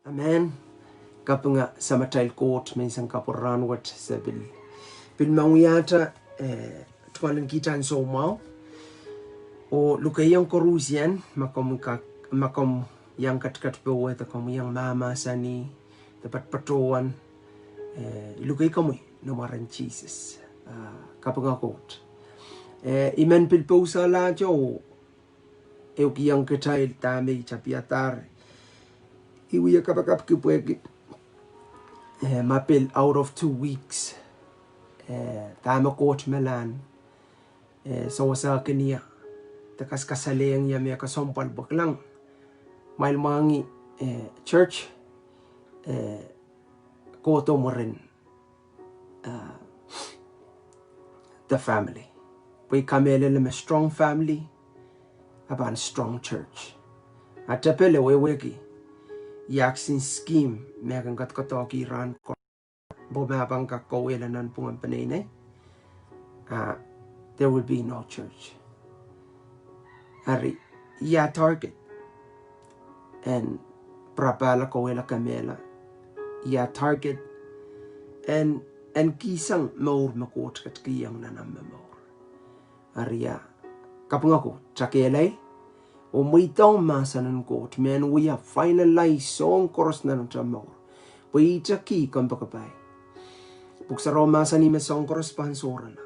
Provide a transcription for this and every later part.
Amen. Kapunga samatail court minsan kapuran wat sa bil manguyata tumalan kita so mau o lukayang korusian makom yang kat bawa ta kamu yang mama sani dapat patuan lukay kamu nomaran Jesus kapunga court iman pilposa la jo yang ketail tami chapiatar iwiya kapakap kipwegi mapil out of 2 weeks tama court melan so sa kaniya takas kasaleng ya may kasompal baklang mail mangi church koto mo rin the family we kamele a strong family aban strong church atapele weweki yaksin scheme megan kat katoki ran ko bomabang kakawela nan pungan panene there will be no church ari ya target and prapala kawela kamela ya target and kisang maur makot kat kiyang nanam maur ari ya kapungako chakelay o muitong masanan court men we have finalized song koros na ng tamaw we taki kampakapay buksaro masani me song koros pansoran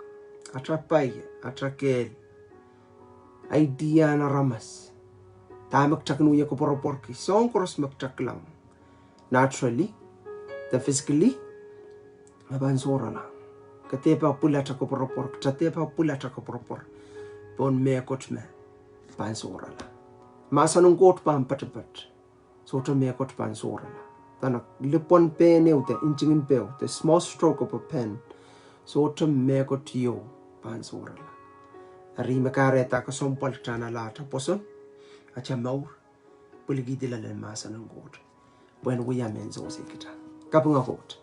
atrapay atrakel idea na ramas tamak taknuya ko poroporki song koros maktaklang naturally the physically mabansoran katepa pula ko poropor katepa pula ko poropor pon me kotme pansoran masanong kot pam patapat so to me kot pansora tana lipon pen the inchingin pel the small stroke of a pen so to me kot yo pansora ari makare ta ka sompal tana la ta poson acha mau puligi dilala masanong kot when we are menzo sekita kapunga kot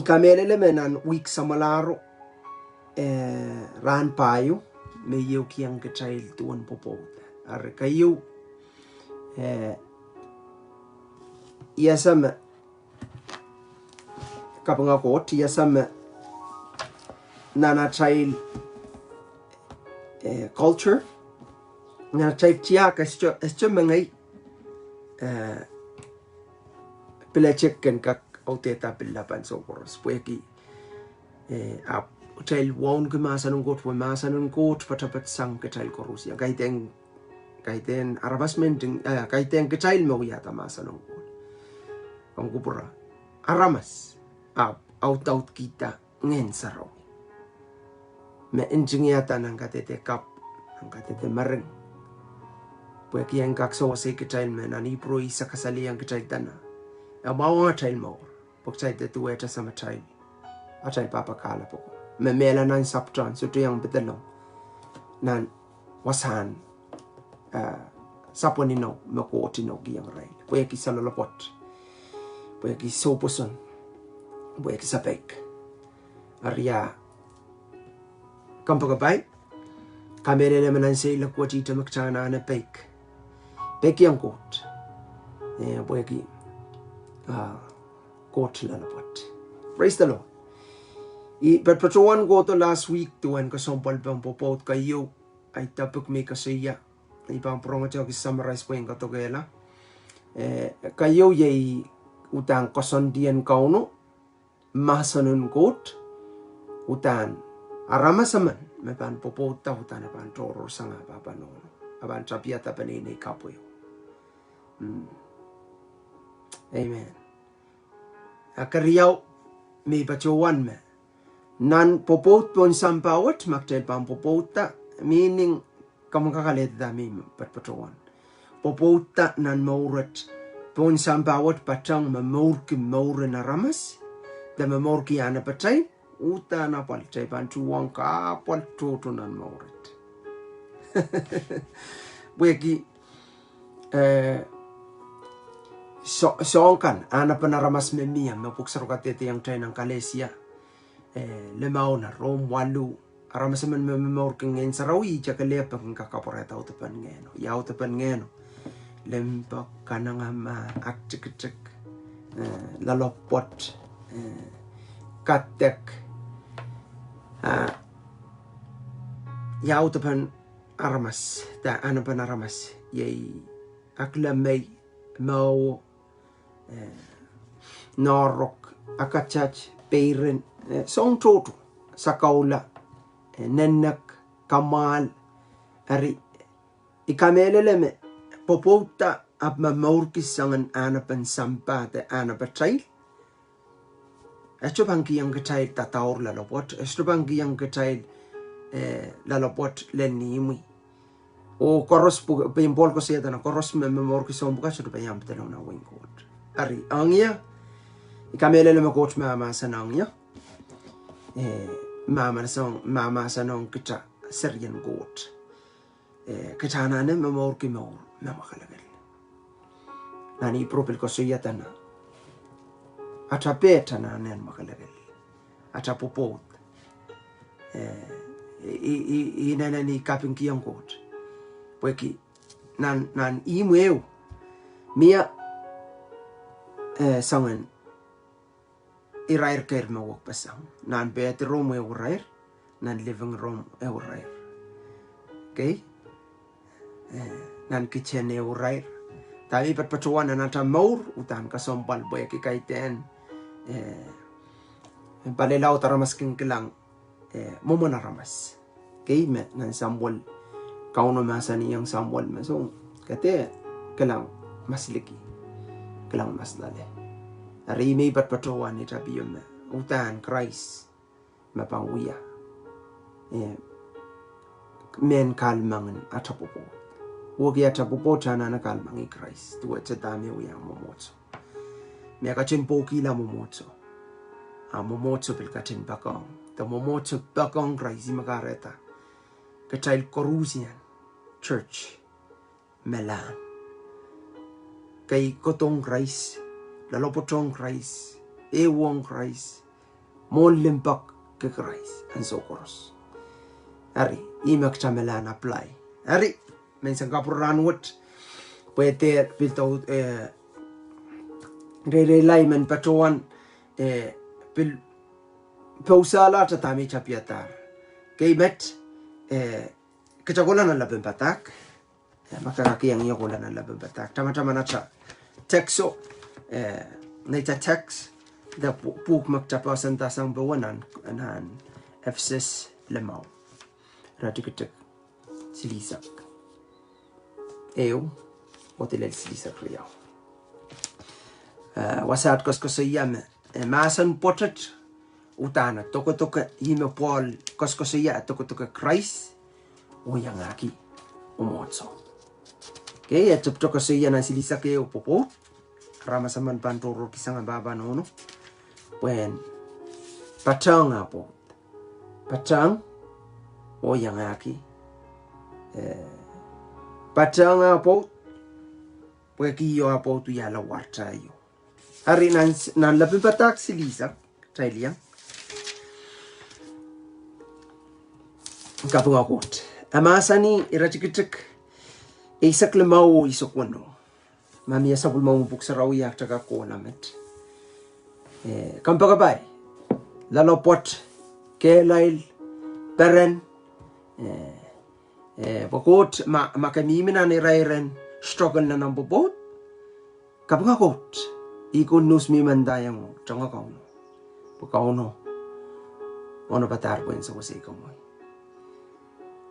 kamelele menan week samalaro ran payo me yo kiang ke child tuan popo ar kayo yasama kapanga ko yasama nana child culture na child tia ka sto mangai pela checken ka auteta pela panso koros pueki child won kemasanong kot po masanong kot patapat sang ke child korusia kaiten arabasment kaiten ke child mo yata masanong kot ang kupura aramas out kita ngen saraw me engineata nang katete kap nang katete mareng pwe kiyang kakso se ke child me nani pro isa kasali ang ke child dana abawa child mo pok child te tuweta sama child a child papa kala poko memela nan saptran so yang betelong nan wasan saponino makotino giyang rai puya ki salalapot puya ki soposon puya ki sapek arya kampagabay kamere naman ang sila kwa tita makchana na pek yang kot puya ki kot lalapot. Praise the Lord. But patuan ko to last week tuan ko sompal pang popot kayo ay tapok may kasaya ibang pronga tiyo summarize po yung katogela kayo yay utang kasondian kauno masanun kot utan aramasaman may pan popot ta utan pan toro sanga papanono aban chapiata panini kapoyo amen akariyaw may patuan me nan popot pon sampawat maktel pam popota meaning kamangkakalet dami patpatuan popota nan maurat pon sampawat patang mamurki maure na ramas da mamurki ana patay uta na palchay pantuang ka paltoto nan maurat weki kan ana panaramas memia mapuksarokatete yang tay ng kalesia lemau na rom walu aramasaman memor keng sarawi chakalepa keng kakaporeta utepan ngeno ya utepan ngeno lempa kanangama aktik lalopot katek yautapan aramas ta anapan aramas yay aklamay mau norok akachach peiren song toto sakaula nenak kamal ari ikameleleme popouta abma maurkisangan anapan sampate anapatrail estobanki yang ketail tataur lalopot estobanki yang ketail lalopot lenimui o koros pimpol ko siya na koros me maurkisan buka sudah payam telona wingkot ari angya ikameleleme coach mama sanangya mama sanong kita serian got kitana ne memorki maur namakalagal nani propel ko siyatana atapeta na nen makalagal atapopot nana ni kapin kiyang got pweki nan imweu mia sangan irair kair mawak pasang nan bedroom irair nan living room irair okay nan kitchen irair tapi patpatuan na nata maur utan kasombal boy kikaiten balelaw taramas king kilang momona ramas okay me nan sambol kauno masani yang sambol maso kate kilang masliki kilang maslale ari may patpatuan ni tabiyom utan Christ mapanguya men kalmangan atapopo wogi atapopo chana na kalmangi Christ tuwa chetame uyang momotso me kachin poki la momotso momotso pil kachin bakong the momotso bakong Christ magareta kachail Corusian Church Milan kay kotong Christ lalopotong Christ ewong Christ molimpak ke Christ and so koros ari imak chamelan apply ari men Singaporean what pwede pilto re-realignment patuan pil pausala tatami chapiatar kay met kitagolan na labeng batak makakaki ang yogolan na labeng batak tama-tama na cha texo naita text da puk magtapasan tasang bawanan anan Efesus lemaw ratikitek silisak hotelel silisak riyaw wasat koskosiyam masan potet utana toko hime Paul koskosiya toko Christ uyangaki umotso okay at toko siya na silisak popo ramasaman pantoro kisang baba nono when patang apo patang oyangaki patang apo pweki yo apo tu yala wartayo ari nan labing patak silisa tailiang kapung akot amasani irachikitik isak lemau isokwano mami sabul mau buksa raw yak taka ko namet kampagabay lalopot kelail peren bokot makamimina ni rairen struggle na ng bobot kapagakot ikon nus mi mandayang changa kauno pagkauno ono patar po sa wasi kamoy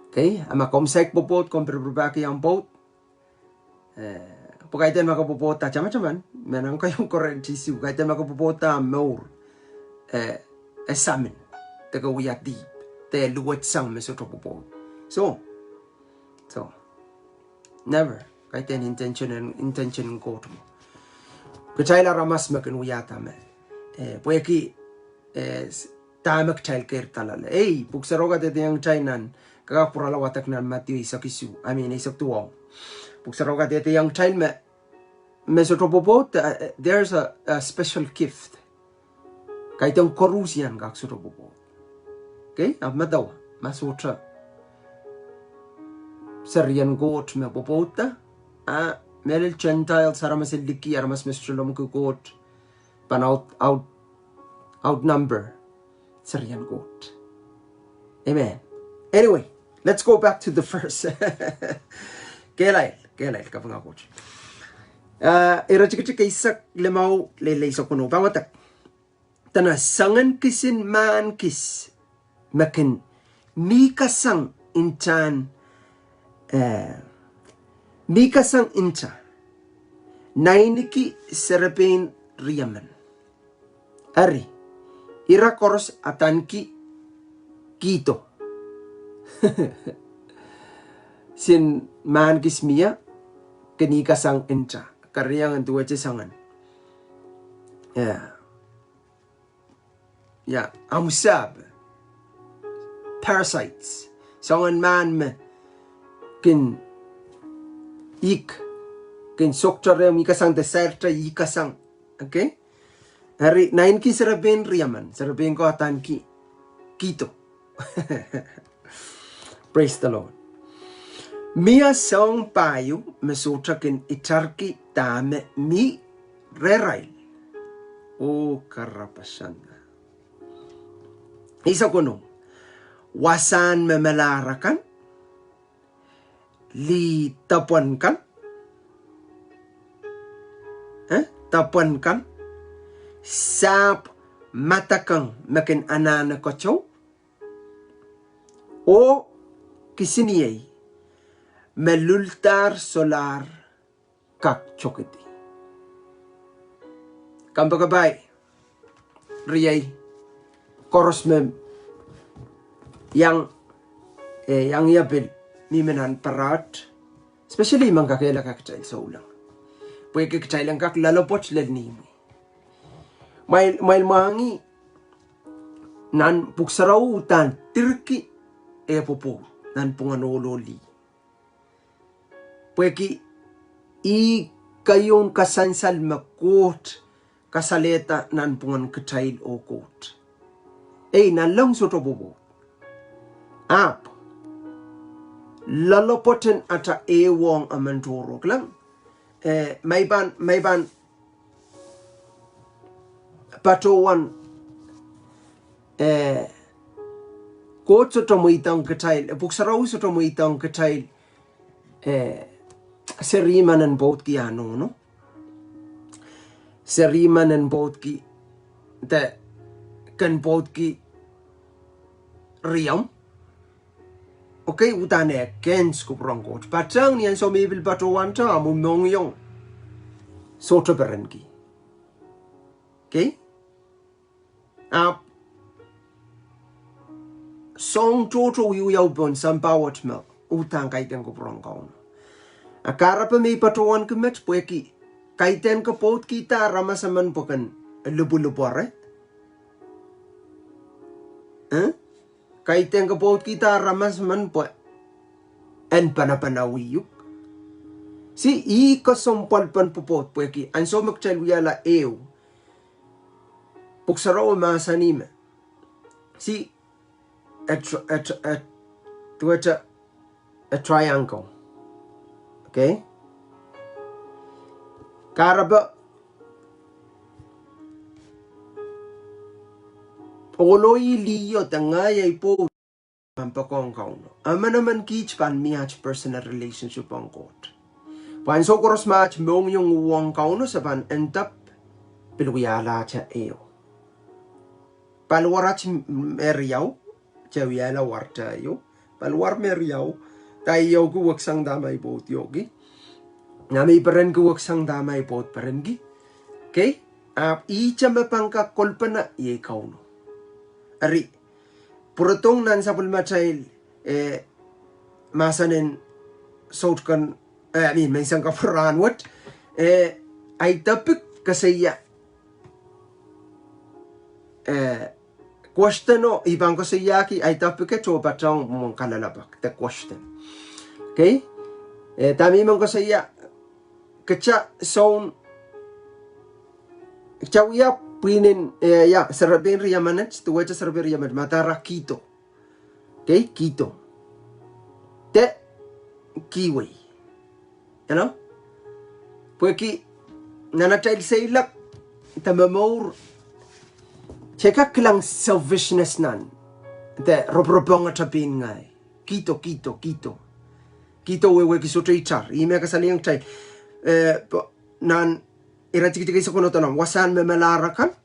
okay ama komsek bobot komperbaki ang bot pagkaitan makapupota chama-chaman menang kayong currency su kaitan makapupota maur samin taga wiyat deep te luwat sang mesotopopo so never kaitan intention ko to kachayla ramas makin wiyata me pweki tamak child care talala pugsaroga te yang chainan kakapurala watak nan Matthew isakisu isak tuwang pugsaroga te yang child me mesotopopo there's a special gift kaitang Corusian kaksotopopo okay madawa masutra serian got me popota Melil Gentiles aramas iliki aramas mistrulom kugot pan outnumber Syrian goat. Amen. Anyway, let's go back to the verse. Kelail kapanga coach. Irajik isak lemau lele so kuno bawatak. Tana sangan kisin man kis makin mika sang inchan mika sang incha nainiki serapin riyaman ari ira koros atanki kito sin man kismia kenika sang incha karyangan tuwa sangan amusab parasites sangan man me kin soktra mi kasang deserta ikasang, okay? Hari nain ki serabin riyaman, serabin ko atan ki kito. Praise the Lord. Mia song payo mesutra kin itarki tame mi rerail. Oh karapasanda. Isa kuno wasan memelarakan li tapuan kan sap matakang makin anana kocho o kisiniyay melultar solar kak chokiti kampagabay riyay koros mem yang yabil nimenan parat especially mang kakela kakachay sa ulang pwede kakachay lang kak lalopot lalnimi may mangi nan puksaraw utan tirki popo nan punganololi pwede i kayon kasansal makot kasaleta nan pungan kachay o kot nan lang sotobobo ap lalopoten ata ewong amantoro lang may ban patuan kot soto mo itang katail puksaraw soto mo itang katail serimanan bot ki ano no serimanan bot ki te kan bot ki riyam. Okay, utane kens ko prongkot. Patang niyan so mibil patuan ta mumong yung soto berengi. Okay? Song toto yu yaw bon sampawat mo utang kaiten ko prongkaon. Akara pa may patuan kemet pweki kaiten ko pot kita ramasaman pokan lubu-lubare. Kaiten ka pot kita ramas man po en panapanawiyuk. Si i kasompal pan popot po ki anso magchalwiyala ew. Puksaraw masanime. Si a triangle. Okay? Karaba Oloy liyo tangayay po pampakong kauno. Ama naman kich pan miach personal relationship ang kot. Pan so koros match mong yung uwang kauno sa pan entap pilwiyala cha eo. Palwarach meriyaw, chawiyala warta yo. Palwar meriyaw, tayo kuwaksang damay bot yogi. Nami paren kuwaksang damay bot parengi. Okay? Icha mapangka kolpana ye kauno. Ari, purutong nan sa pulmachail, masanin sautkan, may isang kaparanwat, ay tapik kasaya, question no, ibang kasayaki, ay tapik at so patang mong kalalabak, the question. Okay? Tami mong kasaya, kacha son, chawiyap, Pinin sarabin riyamanets tuwa cha sarabin riyaman matara Quito. Okay, Quito. Te kiwi. You know? Porque nana child say lak tamamor cheka klang selfishness nan the robronga tapin ngai kito wewe kisoto ichar ime kasaliang chai nan iratikiti sa kuno tanam wasan memelarakan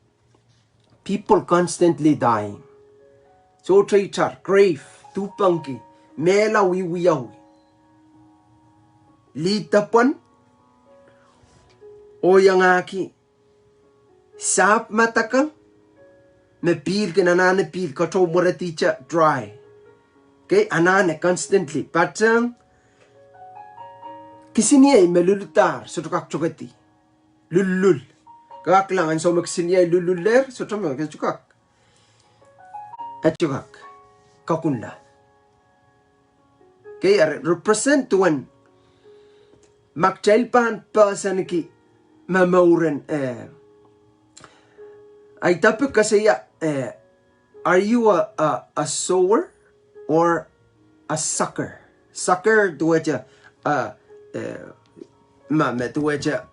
people constantly dying so ichar grave tupangki mela wiwiyawi litapan o yang aki sap matakang me pil ke nanane pil kato moraticha dry okay anane constantly patang kisiniay melulutar so tukak chukati lulul kak lang an so maksiniay lululer so tama chukak at chukak kakunla okay represent one makchelpan person ki mamauren ay tapik kasi are you a sower or a sucker? Sucker duwaja duwaja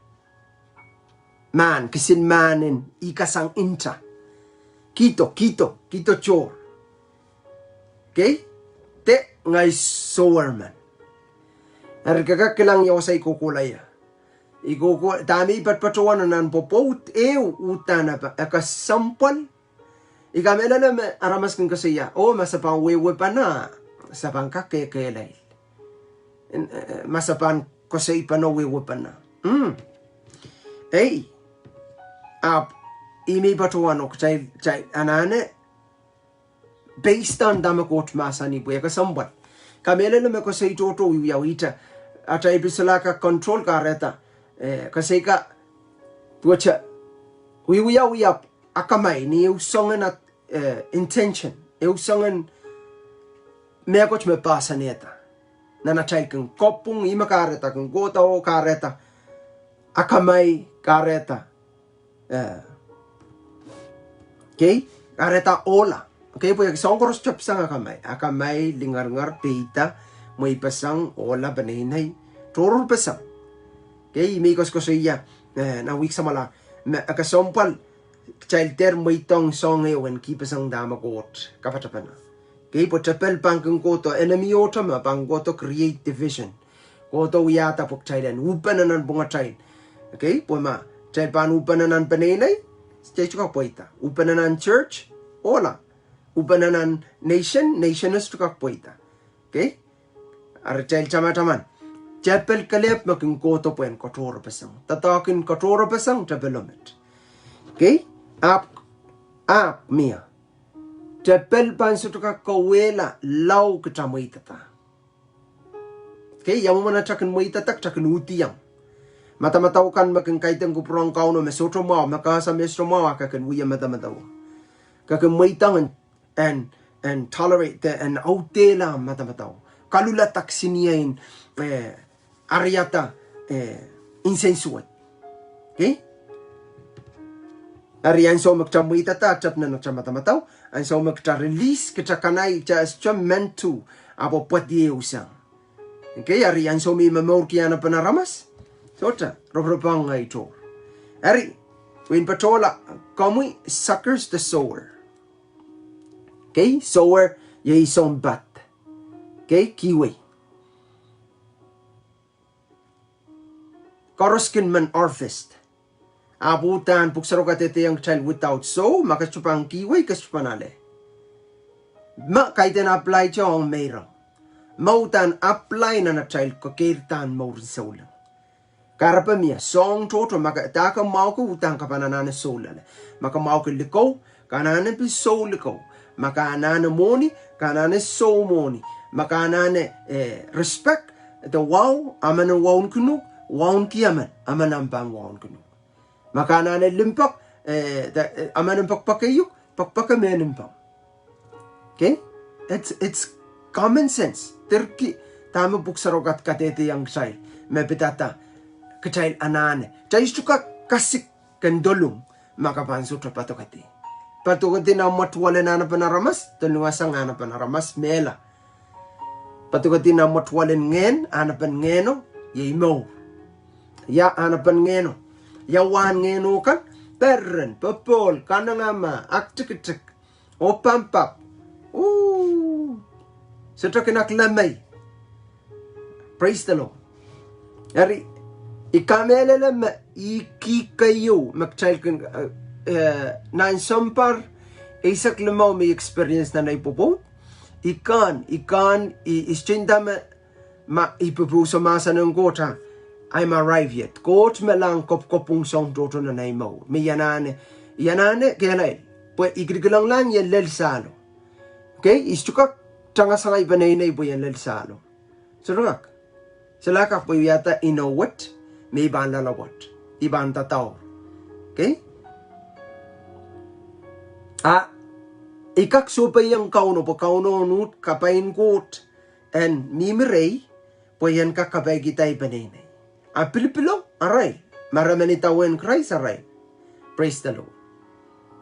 man kisin manin ikasang incha kito chor okay te ngay sower man argagak lang yaw sa ikukulaya ikuko dami patpatuan nan popot utana pa akasampal ikamela na aramas kung kasaya masapang wewe pa na sapang kakekelay masapan kasay pa na wewe pa na imi patuan ok chay anane based on damakot masani buya kasambal kamela na kasay toto yawita atay bisalaka control kareta kasi ka tuwacha wiyap akamay ni usongan at intention usongan mekoch me pasa neta na chay kang kopung ima kareta kang gota o kareta akamay kareta okay kareta ola okay po yung songkoros chop sang akamay lingar peita mo ipasang ola baninay torol pasang okay, imikos ko sa iya na week sa mala akasompal child ter mo itong song ewan kipasang damakot kapatapan na okay po chapel pangkang koto enemy otama pang koto create division koto uyata po child upan na nan bunga child okay po ma child pan upan na nan panenay stage ko po ita upan na nan church ola upan na nan nation is to kak po ita okay ar child chama chapel kalep making koto po en kotora pasang tatakin kotora pasang chapelomet okay ap mia chapel pan sa tuka kawela law kita mo itata okay yamu mana chakin mo itatak chakin utiyang mata-mataw kan making kaitang kuprong kauno mesotro mo makasa mesotro mo kakin wiya mata-mataw kakin mo itang and tolerate and outela mata-mataw kalula taksiniyain Ariata insensuat. Okay? Arian so magchamuita ta chap na nagchamata-mataw. An so magcha-release kachakanay just meant to apo pwede usang. Okay? Arian so may mamor kaya na panaramas. So ta, robropang nga ito. Ari, win patola, kamoy suckers the sower. Okay? Sower, yay song bat. Okay? Kiwi. Koroskin man harvest. Abutan puksaro katete yung child without so makachupang kiway kaschupanale. Kaitan apply siya ang mayroon. Mautan apply na child ko kirtan maurin sa ulang. Karapa miya song toto makataka mau ko utang kapanana solale. Maka mau ko likaw kanana pi so likaw. Makanana moni kanana so moni. Makanana respect the wow amana wow kunuk. Waun kiaman aman pang waun kuno makana na limpak aman pakpakayuk pakpakamenem pang okay it's common sense terki tama buksarogat katete yang say mepitata kachai anane chai stuka kasik kendolum makapanso patokati na matwale na panaramas tunuasang ana panaramas mela patokati na matwale ngen ana pan ngeno yay mo ya anapan ngeno ya wan ngeno kan perren popol kanangama aktik opampap setokenak lamay. Praise the Lord. Ari ikamele lama ikikayo magchild kan na insampar isak lamaw may experience na naipopo ikan ischindama ma ipupuso masa ng gota I'm arrived yet got melang kopung song doto na naimaw may yanane kaya pues igrigalang lang yan lel salo. Okay, istukak tanga sangay banay na ibo yan lel salo. Surrak selaka po yata inawat may iban lalawat iban tataw. Okay, ikak supay yung kauno po kauno nut kapain kot and mimirey po yan kakabay kitay banay na pilipilo aray maramanitawan Christ aray. Praise the Lord.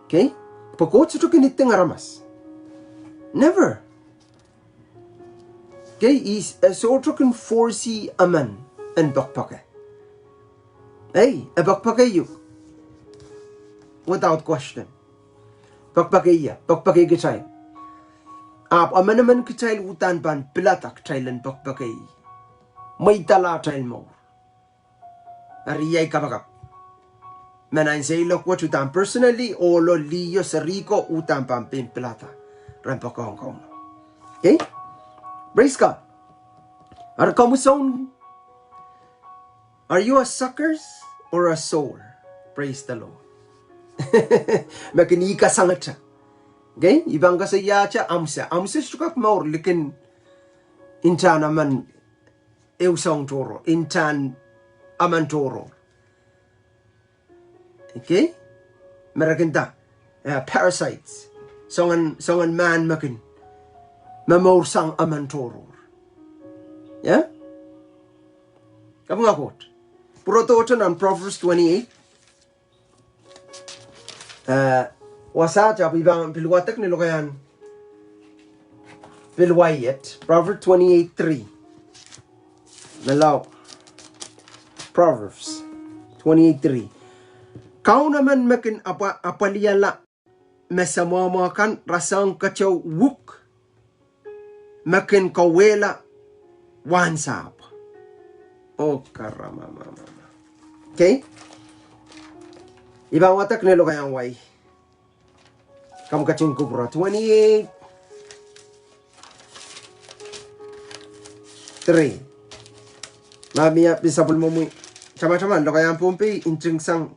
Okay, pagkot sa kiniting aramas never. Okay, is so can foresee a man and bakpake. Hey, a bakpake you without question. Bakpake gitay. Amanaman kitay utan ban pilatak taylan bakpake. May tala tayo mo. Ariyay kabagap. Manain say look what utan personally o lo liyo sa riko utan pan pilata. Rampakong kong. Okay? Praise God. Are you a suckers or a soul? Praise the Lord. Makinika sangat siya. Okay? Ibang kasaya siya amsa. Amsa sukak maur likin intan aman eusong toro. Intan aman toro. Okay? Merakinta. Parasites. Songan man makin. Mamor sang aman toro. Yeah? Kamu ngakot. Puro totan on Proverbs 28. Wasaja ibang pilwatak ni lokayan. Pilwayet. Proverbs 28:3. Nalaw. Proverbs 28:3. Kau naman makin apaliyala mesamamakan rasang kachaw wuk makin kawela wansap. Oh karama mama. Okay? Ibang watak nilo kayang way. Kamu kacing kubra 28:3. Mamiya bisabul mo mo. Chama-chama lo kayang pumpi inching sang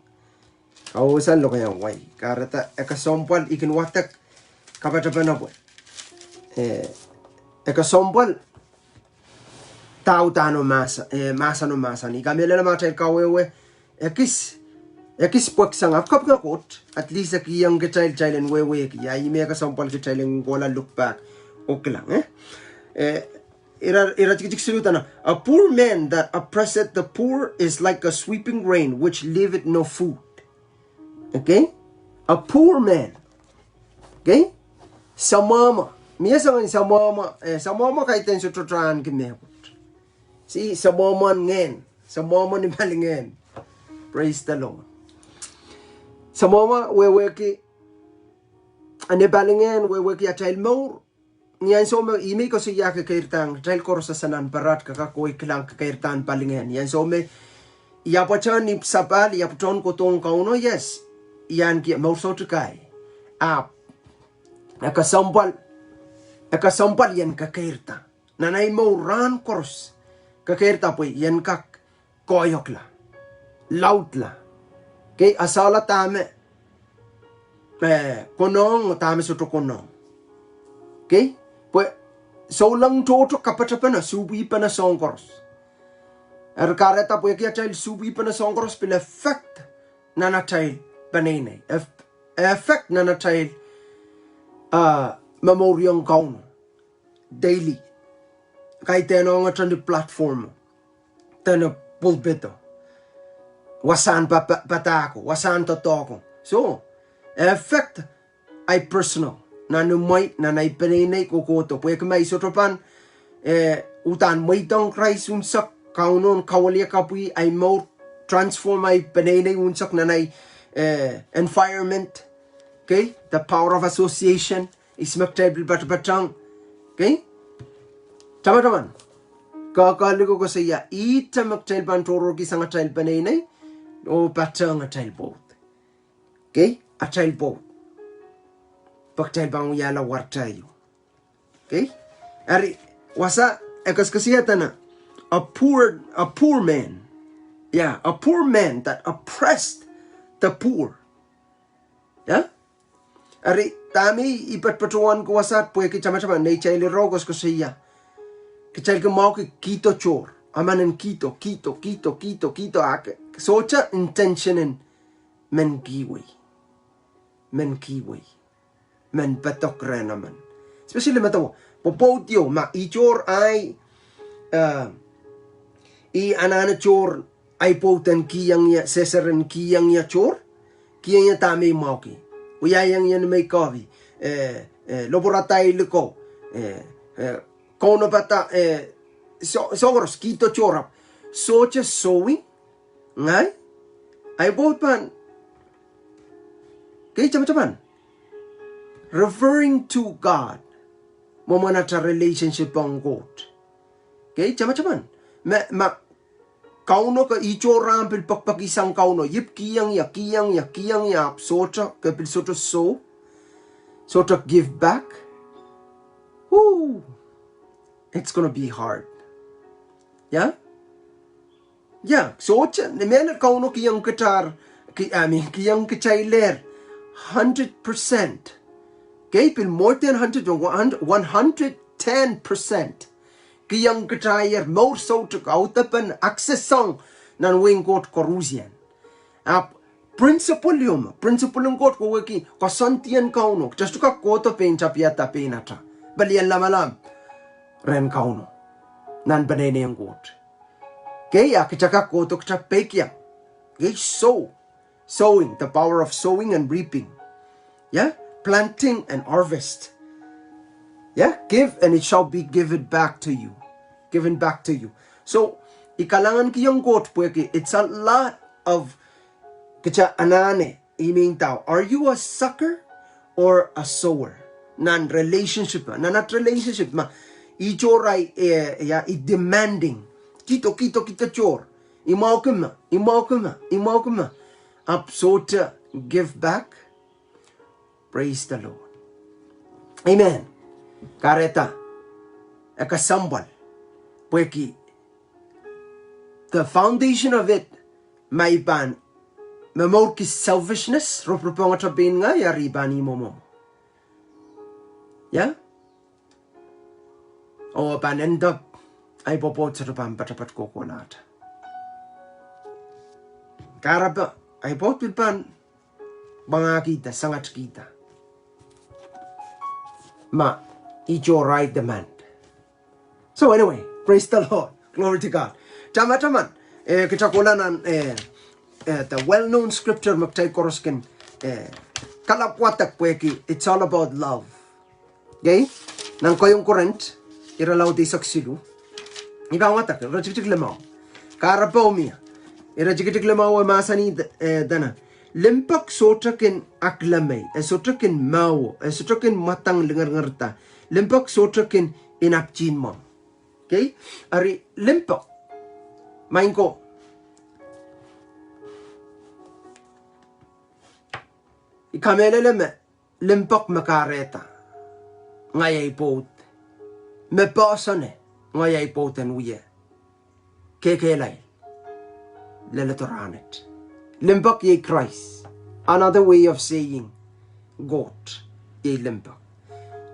kausan lo kayang way. Karata ekasompal ikin watak kapatapan na po. Ekasompal tao tano masa no masa ni kamela na matay kawewe ekis pwak sang kap nga kot at least akiyang child and wewe kiya ime kasompal child ng gola look back okay lang ira tikik na a poor man that oppresseth the poor is like a sweeping rain which leaveth no food. Okay, a poor man. Okay, samama miyasangan samama kahit sa tutran kimehot. Si samama ni malingen. Praise the Lord. Samama wewe ki ane balingen wewe ki child mo niyan so me imi ko siya ka kairtang child ko sa sanan parat kakakoy kilang kairtan palingen yan so me yapachan ni sapal yaputon ko tong kauno yes yan ki mo so to kai nakasampal yan kakairta nanay mo ran kors kakairta po yan kak koyok la laut la kay asala tame konong tame suto konong okay pues so lang toto kapatapan na subi pa na songkors kareta po kaya child subi pa na songkors pila effect na na child panene effect na na child memoryong kaun daily kahit ano nga di platform tano pulpito wasan patako wasan totoko so effect ay personal na numay na naipanay kukoto puwe kamay sotropan utan may tong Christ unsak kaunon kawalya kapui ay mo transform ay panay unsak na environment. Okay? The power of association is magtable batang. Okay? Tama-taman. Kakaligo ko sa iya, ita magtable bantoro ki sa ngatal panay o batang ngatal both. Okay? Atal both. Pagtal bang yala wartayo. Okay? Ari, wasa, kasiyata na, a poor man. Yeah, a poor man that oppressed the poor. Yeah? Ari, tami ipatpatuan ko wasat po kichama-chama na ichayli rogos ko siya. Kichayli ko mau ki kito chor. Amanan kito ake. Socha intentionen men kiwi. Men batok renaman. Especially matawa. Popotyo ma ichor ay i anana chor ay poten kiyang ya seseren kiyang ya chor. Kiyang ya tami mau ki. Uyayang yan may kavi. Laboratay liko. Kono bata sogoros kito chorap. Socha sowing. Ngay? Ay both pan. Kaya chama-chaman. Referring to God. Mamanata relationship ang God. Kaya chama-chaman. Kauno ka ichoram pil pakpakisang kauno. Yip kiyang ya. Socha kapil socha so. Socha give back. Woo! It's gonna be hard. Yeah? Yeah. Socha. Nemena kauno kiyang katar. Kiyang kachayler. 100%. Okay? Pil more than 110%. Kiyang katayer more so to kautapan accessong nan wing court corrusion. Principle yung court ko wiki kasantian kauno. Just ka koto penchapiata penata. Balian lamalam. Ren kauno. Nan banene yung court. Kaya kichaka koto kachapekya. Okay? Sowing. The power of sowing and reaping. Yeah? Planting and harvest. Yeah, give and it shall be given back to you. Given back to you. So, ikalangan kiyang quote pweke, it's a lot of kacha anane iming tao. Are you a sucker or a sower? Nan relationship ma, nanat relationship ma. Ichoray demanding. Kito chor. Imaw kuma. Upsota give back. Praise the Lord. Amen. Kareta, ekasambal, pweki, the foundation of it, maiban, mamor ki selfishness, ropropong atabin nga, yari bani momo. Yeah? O pan end up, ay popot sa rupang patapat kokonat. Karaba, ay pot pan, banga kita, sangat kita. Ma, it's your right demand. So anyway, praise the Lord. Glory to God. Tama-taman. Kachakulanan, the well-known scripture, magtay koroskin, kalapwatak pweki, it's all about love. Okay? Nang koyong kurent, iralaw di saksilu. Ibawatak, rajikitik lemaw. Karapaw miya. Irajikitik lemaw ay masani dana. Limpak sotrakin aklamay, sotrakin mau, sotrakin matang lengar-ngarta. Limpak sotrakin inapchin mo. Okay? Ari, limpak. Main ko. Ikameleleme, limpak makareta. Ngayay pot. Mepasane, ngayay poten uye. Kekelay. Lelatoranet. Limpak ye Christ. Another way of saying God. Ye limpak.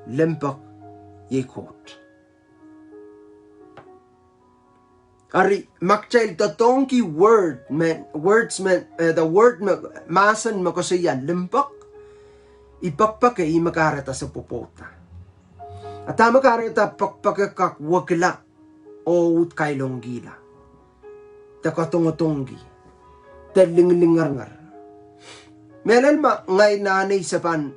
Limpak ye God. Ari makchail tatongki words meant the word masan makosaya limpak. Ipakpak ay makarata sa popota. At makarata pakpakakak wakila o kailong gila. Takatongotonggi. Terling-lingar-ngar. Melal ma ngay nanay sa pan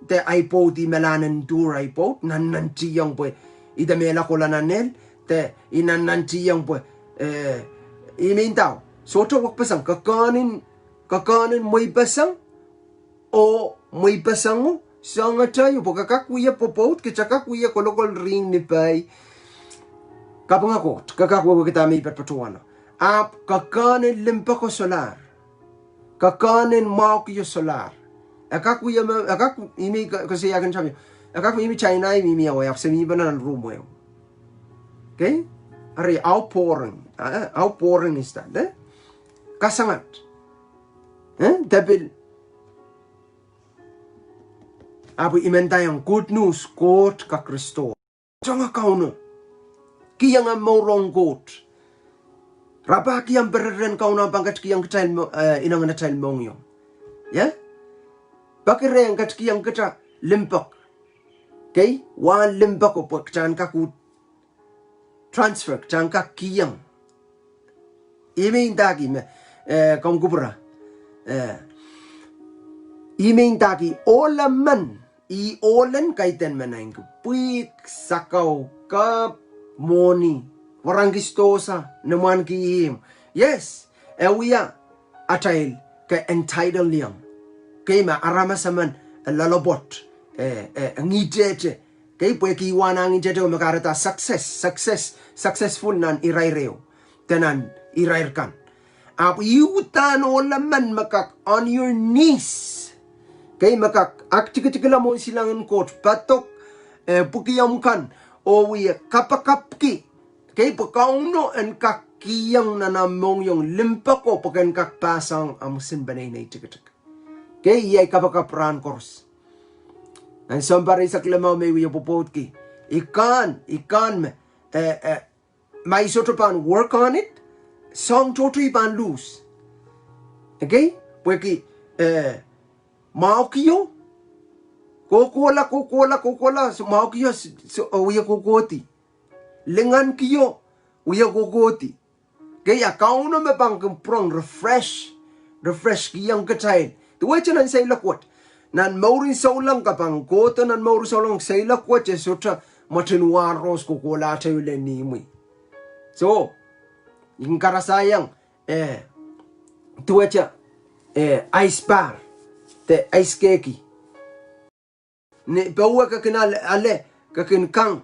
te iPod di melanan dur iPod nanantiyang po idamela ko lananel te inanantiyang po imintaw So wag pasang kakanin may pasang o may pasang mo sanga tayo pagkakakuya popot kachakakuya kolokol ring ni pay kapang ako kakakwa kita may perpetuano kakanin limpa ko solar kakanin mau kiyo solar akakuya imi kasi yagan sabi akaku imi China imi awayak semi banan room mo okay ari outpouring is that kasangat dabil abu imenta yung good news quote ka Kristo jangan kau no kiyang maurong quote rapa kiyang berren kau na bangkat kiyang kecil inang na child mong yung ya bakire yang kat kiyang kata limpak okay wan limpak ko pagchan ka ku transfer chan ka kiyang imintagi me kong kubra imintagi olaman i olan kaiten manang puik sakaw ka moni warang gistosa naman kiim yes ewiya atail ka entitled liang kay ma arama saman lalobot ngijete kay pwe ki wana ngijete o makarata successful nan iraireo tenan irairkan yutan olaman makak on your knees kay makak aktikala mo silangan coach patok pukiyam kan o wiya kapakapki kay pakauno en kakiyang nanamong yung limpa ko pakan kakpasang amusin banay na itikitik kay iyay kapakapran kors ang sambari sa kilamaw may wiya popot ki ikan may sotopan work on it song totally pan loose okay pweki mau kiyo kokola mau kiyo uya kokoti lengan kiyo uya kokoti kaya kauno me pang prong refresh kiyang kacay tuwa chanan sa ilakwat nan maurin saulang kapang kota nan maurin saulang sa ilakwat sota matinwaros kokola tayo lenimui so yung karasayang tuwa cha ice bar te ice cake ne bawa ka kinal ale ka kinkang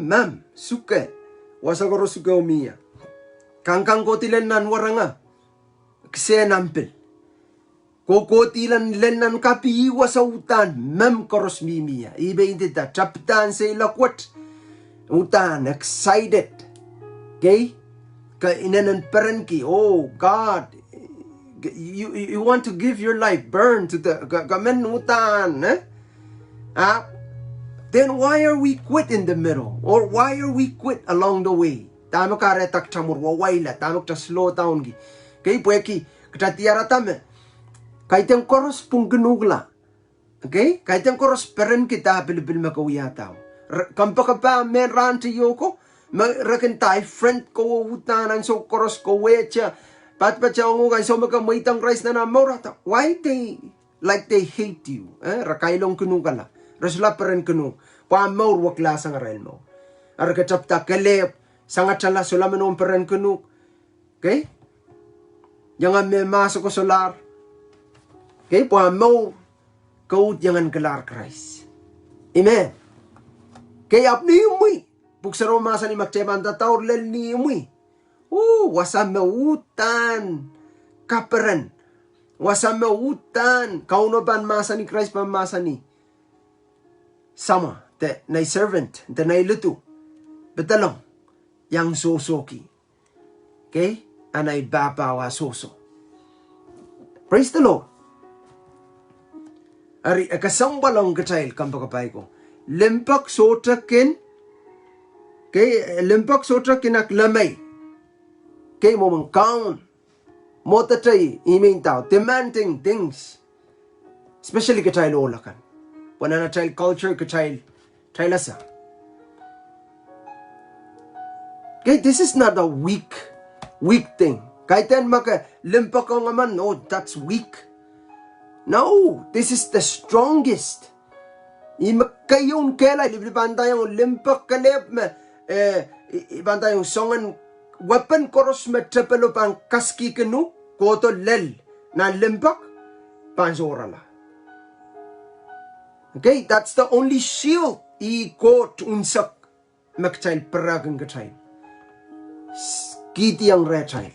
mam suke wasagoro suke umia kangkang kotilen nan waranga kse nampil kokotilan lennan kapi wasautan mam koros mimia ibe indita chaptan se lakwat utan excited okay ka inanan parenki oh God you want to give your life burn to the kamenutan then why are we quit in the middle or why are we quit along the way tama ka retak chamur wawaila tama ka slow down gi kay pweki katatiara tame kaiteng koros punggenugla okay kaiteng koros peren kita bilbil makawiyataw kampakapa men ranti yoko rakentai friend ko utanan so koros ko wecha pat chongo guys so maka maitang rice na morata why they like they hate you rakailong kunugala rasula peren kunu pa maur wakla sang rel mo ar ka chapta kale sangat chala sulaman om peren kunu okay jangan me masuk ko solar okay pa maur kau jangan kelar Christ amen kaya apni umui buksaro masa ni makceban taur lel ni umui wasamautan kaperan wasamautan kaunoban masa ni Christ pa masa ni sama te na servant te na lutu betalong yang sosoki okay anay babawa soso praise the Lord ari akasambalong kachayil kampakapay ko lempak sotrakin okay lempak sotrakin ak lamay kay mo mang count mo tatay iming tao demanding things especially ka child olakan wana na child culture ka child lasa kay this is not a weak thing kay ten maka limpa ko nga man oh that's weak no this is the strongest imakayon kela libriban tayong limpa kalep ibang tayong songan weapon koros metapelo pang kaski kenu koto lel na limpak pansorala. Okay, that's the only shield I ko unsak magtail paragang gatail. Kiti ang retail.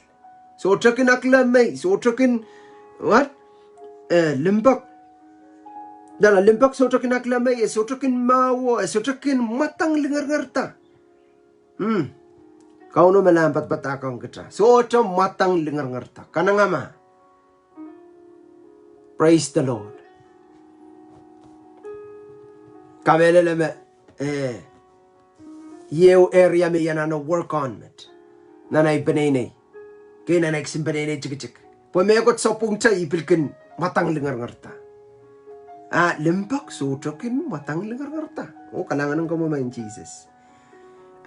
So takin aklamay, so takin what? Limpak. Dala limpak so takin aklamay, so takin mawo, so takin matang lingar-ngarta. Kau no melampat batakang kita. So to matang lingar-ngarta. Kanangama. Praise the Lord. Kameleleme yew area me yanano work on it. Nanay benene. Kaya nanay ksim benene chik. Pumekot sa punta ipilkin matang lingar-ngarta. Limpak so tokin matang lingar-ngarta. Kalangan ng kamaman Jesus.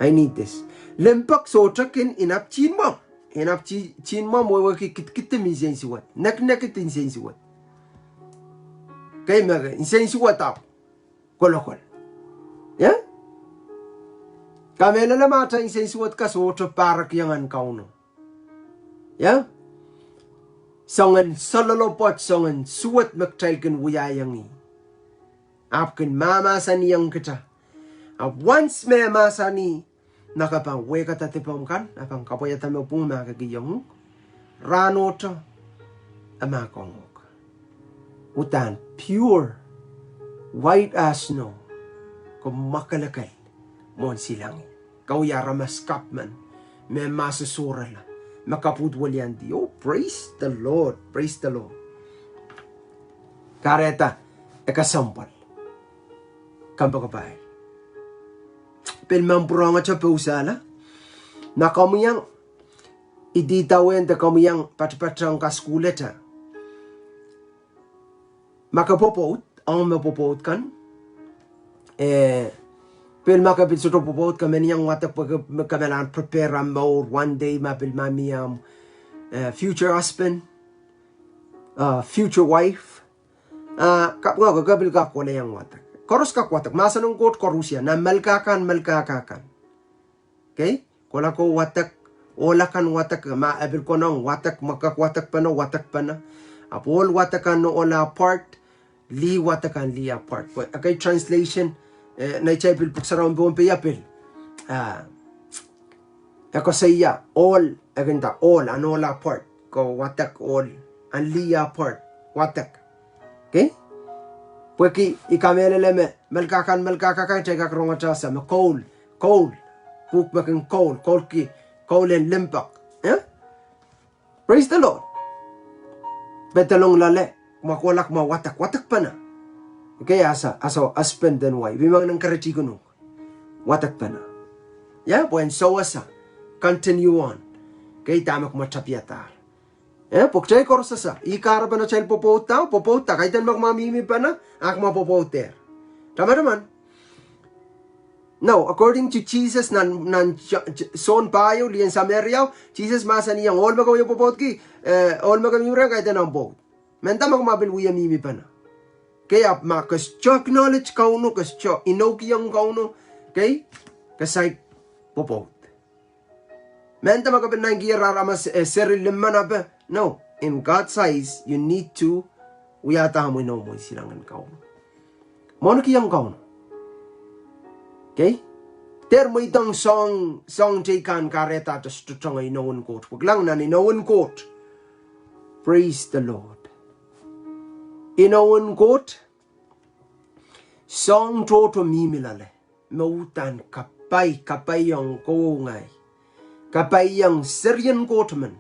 I need this. Limpak so tokin inap chin mo. Inap chin mo mo kit minsen siwat. Nak insen siwat. Kaya maga insen siwat ako. Kolokol. Ya? Kamela na mata insen siwat ka so to parak yangan kauno. Ya? Songan sololopot songan suwat magtailkan wuyayangi. Apkin mama saniyang kita. Once may masani nakapang weka tatipom kan apang kapoyatan mo pong makagiyong rano to amakongok. Utan pure white as snow kumakalakal mon silang kauyara maskapman may masusurala makapudwalyan di. Oh, praise the Lord, praise the Lord. Kareta ekasampal kampakapay pilmamburang at sa pausala na kamuyang iditawen da kamuyang patpatrang kaskuleta makapopot ang mapopot kan pil makapit sa popot kami niyang watak pagkamalan prepare more one day mapil mamiyam future husband future wife kapwa kagabil ka ko na yung watak koros ka watak masanong kot korusya na malkakan okay kola ko watak olakan watak maabil ko nang watak makakwatak pa na watak pa na apol watakan no ola part li watakan li apart okay translation na ichapil puksaraw buong piyapil ako saya all aganda all anola part ko watak all an li apart watak okay porque ikameleleme malkakan teka krongata sa coal cook making coal and limpak praise the Lord betalong lale makulak watak pa na. Okay, aso husband and wife. Bimang nang karati ko nung. Watak pa na. Yeah, when so asa. Continue on. Okay, tamak matapiatar. Yeah, pukchay korsasa. Ikara pa na child popota. Kahit yan magmamimi pa na, ak mapopoter. Tama naman. Now, according to Jesus, nan son payo, liyan sa Meriaw, Jesus masa niyang, all magaw yung popot ki, all magaw yung rang, kahit yan ang boat. Menta magmabil wiya mimi pa na. Kaya makasyo acknowledge kauno, kasyo inokiyang kauno, okay? Kasay popot. Menta magkabil na yung giraramas serilimman na ba? No. In God's eyes, you need to uyata mo mo silangan kauno. Mono kiyang kauno. Okay? Termo itong song taken kareta to stutong ay known quote. Wag lang na ni known quote. Praise the Lord. Inawan quote, song toto mimilale, mautan kapay ang kongay, kapay ang Syrian quote man,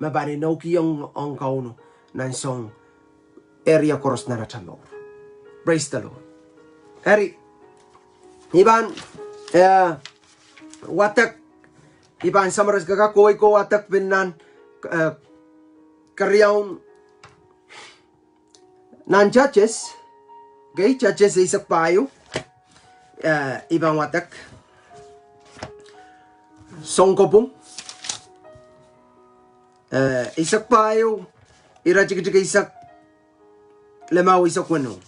mabani nauki ang kauno, nan song area koros na natamaw. Praise the Lord. Hari, iban, watak, iban samaras kakakoy ko watak pinan, karyaw, nan churches, okay, churches isak payo, ibang watak, songkopong, isak payo, irajik isak, lemaw isak wano.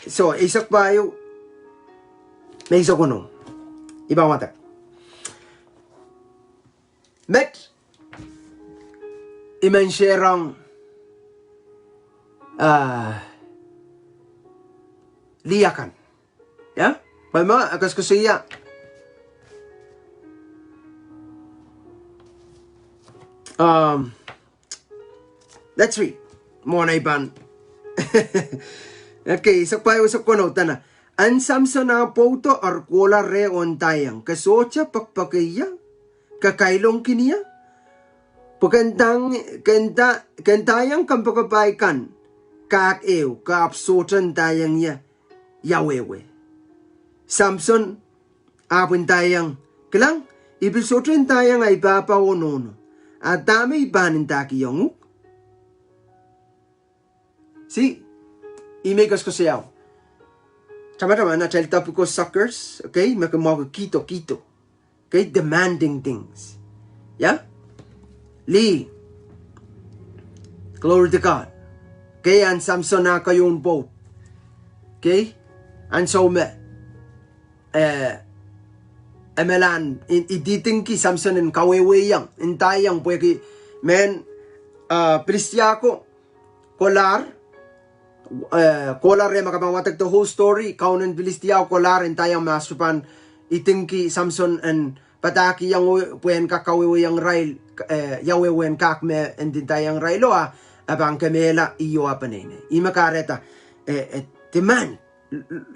So, isak payo, may isak wano, ibang watak. Met iman sherang liakan. Ya, Pama akas kusiya. Let's read. More na iban. Okay, so payo sa kono tana. An Samson na poto arkola re on tayang. Kasocha pakpakaya. Kakailong kiniya. Kentayang kampakapaikan. Kaak ew. Kaapsotan tayang ya. Yawewe. Samson apun tayang. Kelang. Ibisotan tayang ay papa o nono. At dami ibanin taki yonguk. See, imegas ko siyaw. Tama-tama na child topic ko suckers, okay? Makamoga kito. Okay, demanding things. Yeah? Lee. Glory to God. Okay, and Samson na kayon boat. Okay? And so emelan iditing ki Samson in kaweweyang intayang pwede men Pristiako kolar re makapawatag the whole story kaunan Pristiako kolar intayang masupan itingki Samson and pataki yang puen kakaweweyang rail yawewen kakme intayang railo abang kamela iyo apanene imakareta demand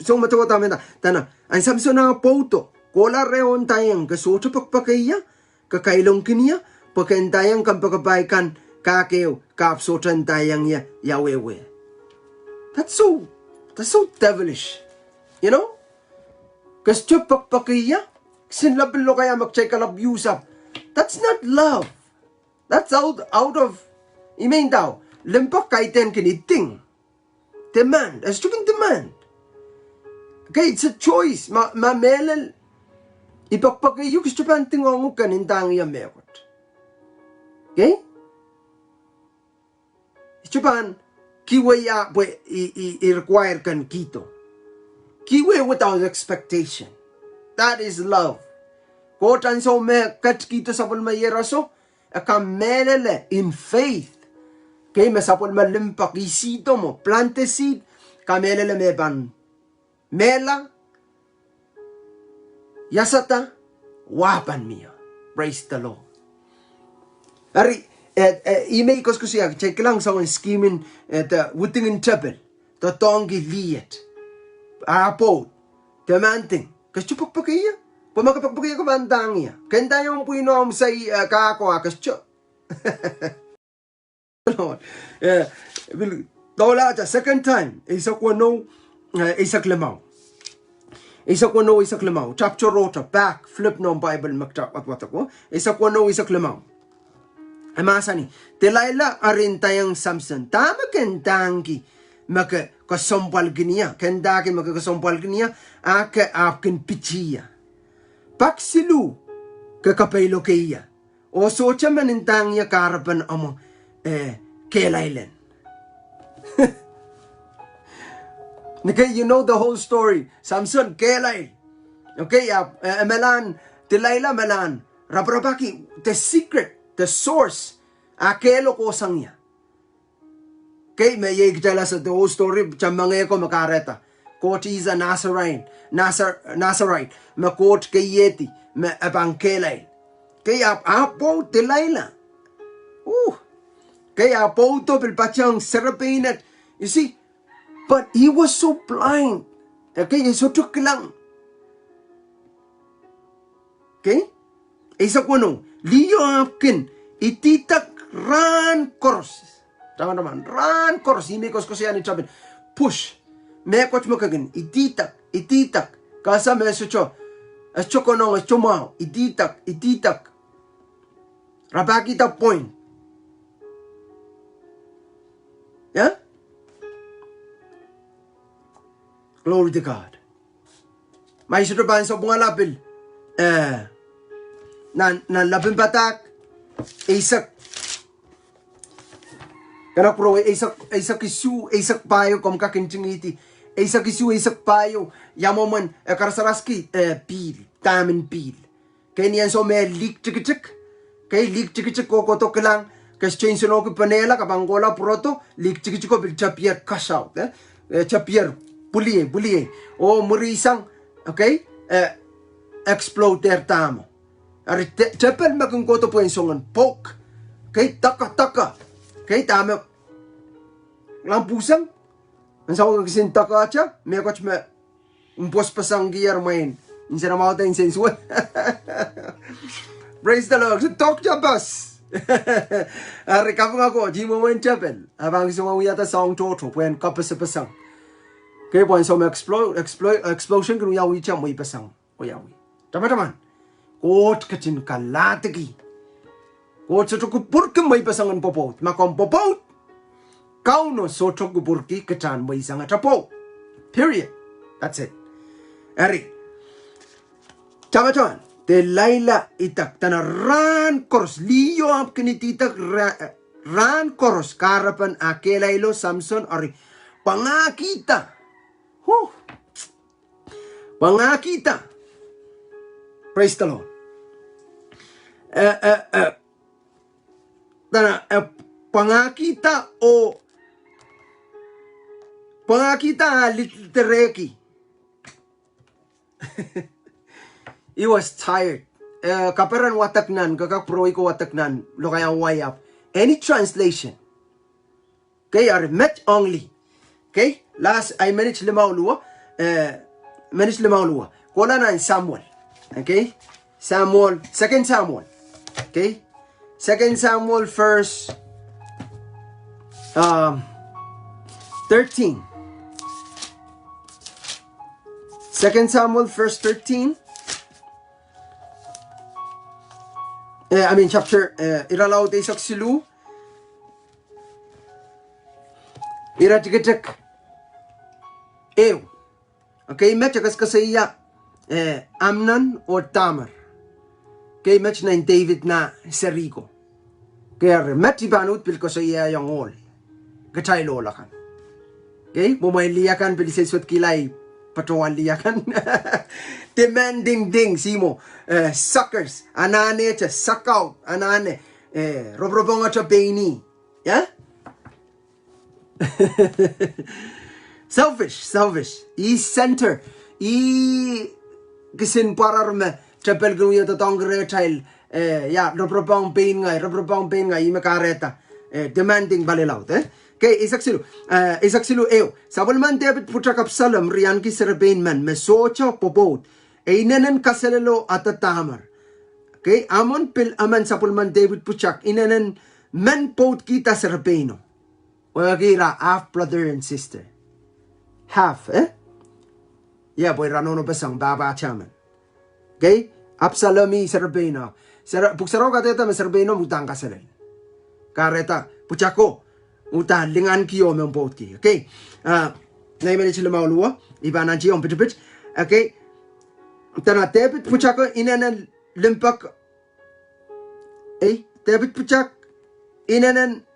so matawa tana ang Samson na poto kola reon tayang kasoto pakpakaya kakailong kiniya pakentayang kampakabaikan kakeo kapsotan tayang ya yawewe. That's so devilish, you know? Kasto pakpakaya sinlabilo kaya mag-check abuse up. That's not love. That's out of imain daw limpak kaiten kiniting demand as to demand. Okay, it's a choice. Melel ipakpakayo gusto pa ang tingong kanintang iya mekot. Okay? Gusto pa kiwaya i-require kan kito. Kiwe without expectation. That is love. Kotan so me kat kito sa pulmayera so akamelele in faith. Okay, masapol malimpak isito mo plante seed kamelele meban mela yasata wapan miya. Praise the Lord. Ari email ko siya check lang sa skimin wutingin chapel to tongi liet apo temanting kasyo pakpakaya pumakapakpakaya ko bandang ya kenda yung puinom sa kako kasyo Lord dola second time isa ko no isa klamaw isa klamaw chapter rota back flip no Bible magtap at watako isa klamaw amasa ni Delilah arin tayang Samson tama kendangi maka kasompal giniya kendaki maka kasompal giniya aka apkin pichiya paksilu kakapaylo kaya o socha manintang ya karapan amo kelailen. Okay, you know the whole story. Samson, Kelai. Okay, Melan, Delilah Melan. Rabrabaki, the secret, the source. Akelo ko sang niya. Okay, may yigdala sa the whole story. Chamangay ko makareta. Coach is a Nazarite. Makot kayeti. Abang Kelai. Kaya apo Delilah. Kaya apo to pilpachang serapinat. You see, but he was so blind. Okay, so tuk lang. Okay? Isa ko nung, liyo apkin, ititak ran koros. Tama naman, ran koros. Himikos ko siya ni Chabin. Push. Mekot mo kagin, ititak. Kasa mesocho. Ascho ko nung, ascho mo. Ititak. Rabakita point. Yeah? Glory to God. May sutraban sa bunga lapil. Na lapin batak. Isak. Kana pro isak isak payo kom kakinchingiti. Isak payo. Yamoman karasaraski pil. Tamin pil. Kaya niyan so may lik tik. Okay, lik chiki ko to kelang kas change no ki panela ka bangola proto lik chiki ko bil chapier cash out chapier bulie o murisang okay explode der tamo ari tepel makung ko to pensongan poke okay taka okay tamo lampusang ang sa ko kisin taka acha me ko me umpos pasang gear main insera mauta insensual. Praise the Lord. Talk to us. Ari kapung ako jimo wen chapel. Abang isong wiyata song toto wen kapasa pasang. Kaya po isong explosion kung yawi cham mo ipasang o yawi. Teman-teman. Kot kacin kalatagi. Kot sa tukupurki mo ipasang ang popot. Makom popot. Kau no so tukupurki kachan mo isang atapo. Period. That's it. Ari. Teman-teman. Te laila itak tana ran koros liyo ap kinititak ran koros karapan akelailo Samson ari pangakita pangakita. Praise the Lord. Tana pangakita o pangakita litereki. He was tired. Kaparan wataknan, kakaproy ko wataknan, lo kaya wayap. Any translation. Okay, are met only. Okay, last I managed limau lua. Kola na in Samuel. Okay, Samuel, 2 Samuel. Okay, 2 Samuel verse 13. 2 Samuel verse 13. Chapter, iralaw tayo silu. Iratikitik. Ew. Okay, match akas kasaya. Amnon or Tamar. Okay, match na David na Serico. Kaya match ibanut pil kasaya yung all. Kachay lola kan. Okay, bumayliyakan piliseswat kilay. Patuan liyakan. Demanding ding simo suckers anane cha suck out anane robrobonga cha beini yeah. selfish e center e kisin pararme chapel gruya to tongre child ya robrobong bein ngai makareta demanding balilaut Okay, isaksilu eo. Sabulman David putak Absalom riyan ki serbain man mesocha popot. Inanan kasalelo at Tamar. Okay, amon pil aman sabulman David putak inanan men pot kita serbaino. Wagira half brother and sister. Half, Yeah, boy ranono pasang baba chaman. Okay, Absalomi serbaino. Puksaro kateta me serbaino mutang kasalel. Kareta puchako. Utan lingan kiyo men botki. Okay. Nay mali sila maulua. Iba na jiyon pitipit. Okay. Tana David puchako inanan limpak. David puchak inanan.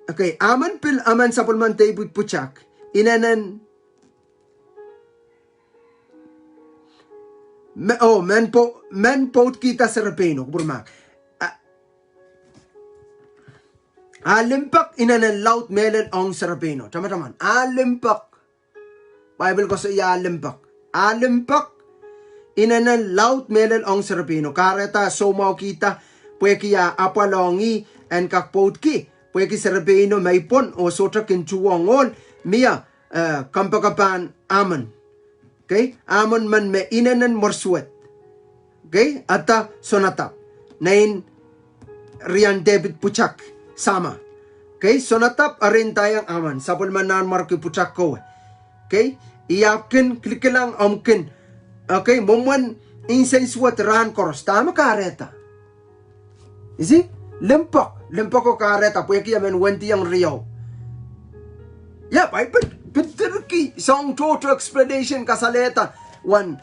Okay. Aman pil aman sapulman David puchak inanan. Men pot kita serapeno burmak. Alimpak inanan laut melen ong serapeno. Teman-teman, alimpak. Bible ko sa iya alimpak. Alimpak inanan laut melen ong serapeno. Kareta somaw kita pwe kiya apalongi en kakpot ki. Pwe ki serapeno maipon o sota kinchuwangol miya kampakapan aman. Okay? Amon man me inanan morsuet. Okay? Ata sonatap. Nain riyan David puchak. Sama. Okay, so natap arin tayang aman. Sapul manan marki puchak ko. Okay, iyakin klik lang omkin. Okay, momon insense what ran koros. Tama kareta. You see? Limpak ko kareta. Puya kiya men wenti yang riyaw. Yeah, but terki song total explanation kasaleta. One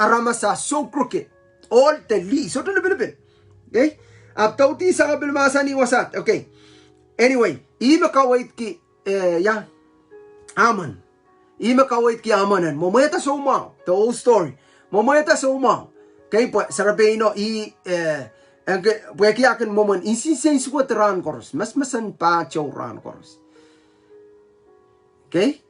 aramasa so crooked. All the li. So to little bit. Okay? Abtauti sa kabilmasa ni wasat. Okay. Anyway, ima kawait ki Aman. Ima kawait ki Amanan. Mometa so umaw. The whole story. Mometa so umaw. Okay po, sarabeno Pweki akan moment insisen suat ran koros. Mas-masan pa chow ran koros. Okay?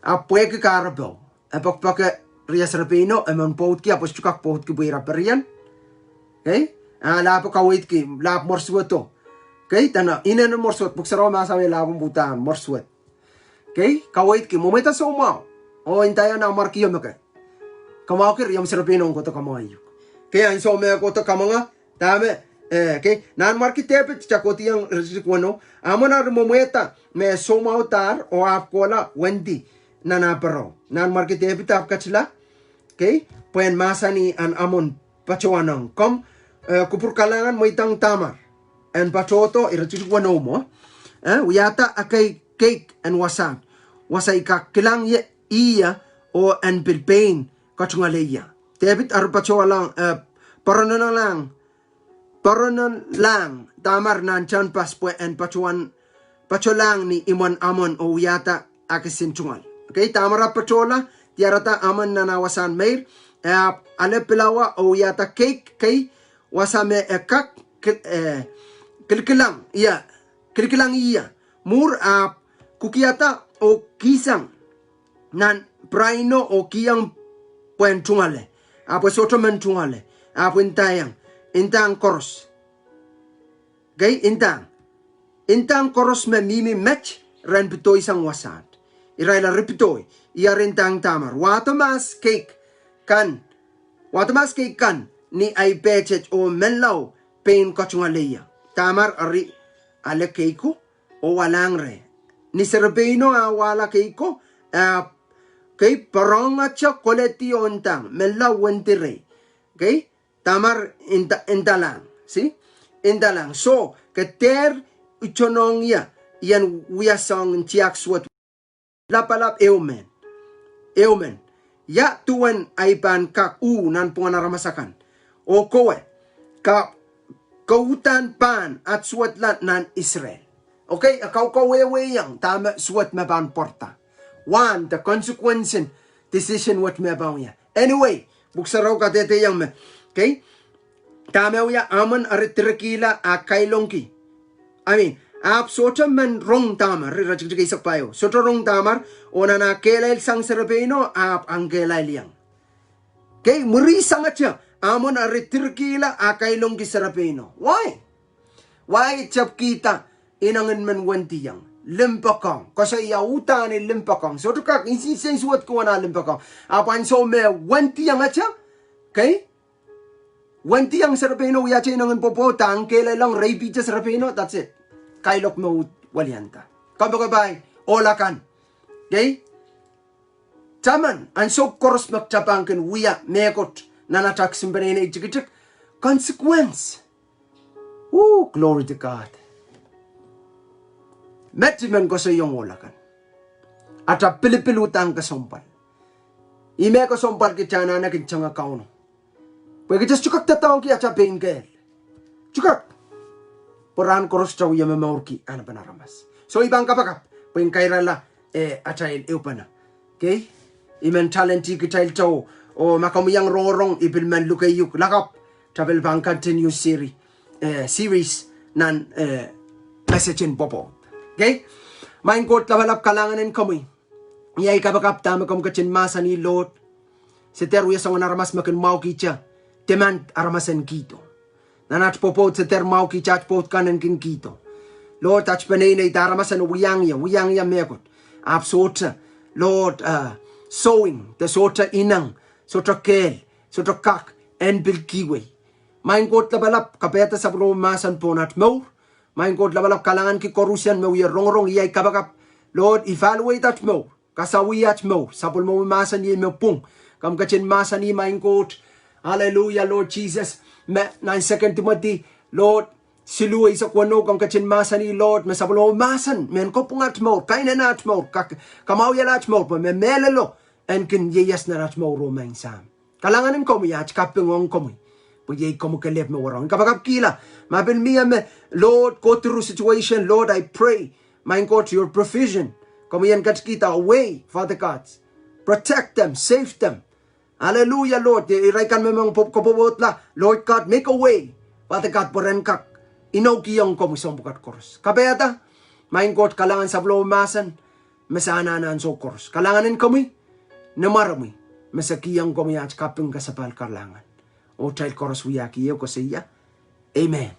Pweki karabo. Pagpaka rias rapino, amon paut ki, apos chukak paut ki buira perian. Okay? Lapo kawit ki, lap morsuato. Okay? Tana, ina na morsuat. Puksaraw masami lapong butaan, morsuat. Okay? Kawit ki, mumita sa umaw. O intaya na markiyo maka. Kamao ki riyam sarapino ko to kamayo. Kaya inso me ko to kamanga, tame, okay? Nan marki tepe chakoti yang resikwano, amona mumita me somautar o apkola wendi nanaparo. Nan marki tepe tap kachila, okay? Puen masani an amon pachoanang kom kupur kalangan mo itang tamar. En pachoto iresikwano mo. Uyata akay cake and wasang. Wasay ka kilang iya o en pilpain kachungaleya. Tebit arpacho lang paranon lang tamar nan chan paspo en pacholang ni imon amon o yata akisin chungal. Okay, tamara pachola tiarata amon nanawasan mail ale pilawa o yata cake kay wasame ekak kilkilang iya mur kukiata o kisang nan praino o kiyang puen chungale pues otro men chungale intang koros gay intang koros me mimi match ren pitoy sang wasat iraila repitoy iya rentang tamar watamas cake kan ni ay pechet o menlaw pain kachungaleya tamar ari ale keiko o walangre ni serbeno wala keiko kay paronga cha koleti ontang mela wentire okay tamar indalang see indalang so keter uchonong yan wiasong tiak swat lapalap eumen ya tuan aipan kak nan punganaramasakan o kowe ka kautan pan at swat lat nan Israel. Okay, akaw yang tama suat maban porta. One, the consequence decision what maban ya. Anyway, buksaraw ka tete yang me. Okay? Tama ya aman aritrekila akailongki. I mean, sota man rong tamar rajik isak payo. Sota rong tamar ona na kelail sang serapeno ang kelail yang. Okay, muri sangat siya. Aman aritrekila akailongki serapeno. Why chap kita inangin man wentiyang limpakang kasi yauta ni limpakang so to kak insisen suat ko na limpakang apan so me wentiyang acha okay wentiyang serapeno ya che nangan popo tangkela lang rapi cha serapeno that's it kailok mo walianta kabagabay olakan okay taman an so koros magchapangken wiya mekot nanatak simbanene ichikichik consequence glory to God. Metjimen ko sa iyong ulakan. At pilipilutang kasompal. Ime kasompal kitana na kinchang kauno. Pwede just chukak tatawang ki at pingkel. Chukak. Poran koros chaw yame maurki ana panaramas. So ibang kapakap. Pwede kairala atay eupana. Okay? Imen talenti kitail chaw o makamuyang rorong ipilman lukayuk lakap. Travel bang continue series nan message in popo. Okay? Main kot labalap kalanganin kami. Iyay kabakap tama kam kachin masa ni Lord. Seter uya sa aramas makin mau kicha. Demand aramasan kito. Nanat popot seter mau kicha at pot kanan kin kito. Lord touch panay daramasan uyang ya mekot. Absota. Lord sowing. The sota inang. Sota kel. Sota kak. En bilkiwe. Main kot labalap kapeta sa masan ponat mo. Main God labalap kalangan ki korusian mo rongrong iyay kabakap. Lord, evaluate that mo. Kasawi at mo. Sapul mo masan ni mo pung. Kam kachin masan ni main God. Hallelujah, Lord Jesus. 9 Timothy, Lord, siluay sa kwano kam kachin masan ni Lord. Masapul mo masan. Men ko pung at mo. Kainan at mo. Kamawya at mo. Melelo. En kin yeyas na at mo romain sam. Kalanganin ko mo yach kapingong ko mo. Pwede ko mo kalip mo warang. Kapag kila, mabin miya me, Lord, go through situation, Lord, I pray, my God, your provision. Kami yan kita away, Father God. Protect them, save them. Hallelujah, Lord. Iraikan mo mga kapabot la. Lord God, make a way. Patakat poren kak inaw kiyang ko misong bukat koros. Kapayata, main kot kalangan sa masan, masana na so koros. Kalanganin kami, namarami, masakiyang kami at kaping kasapal kalangan. O child koros wiyaki ko sa iya. Amen.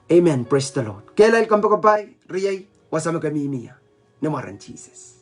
Amen. Praise the Lord. Kailan kang pagkabay, riyay, wasama kami niya. Namaran Jesus.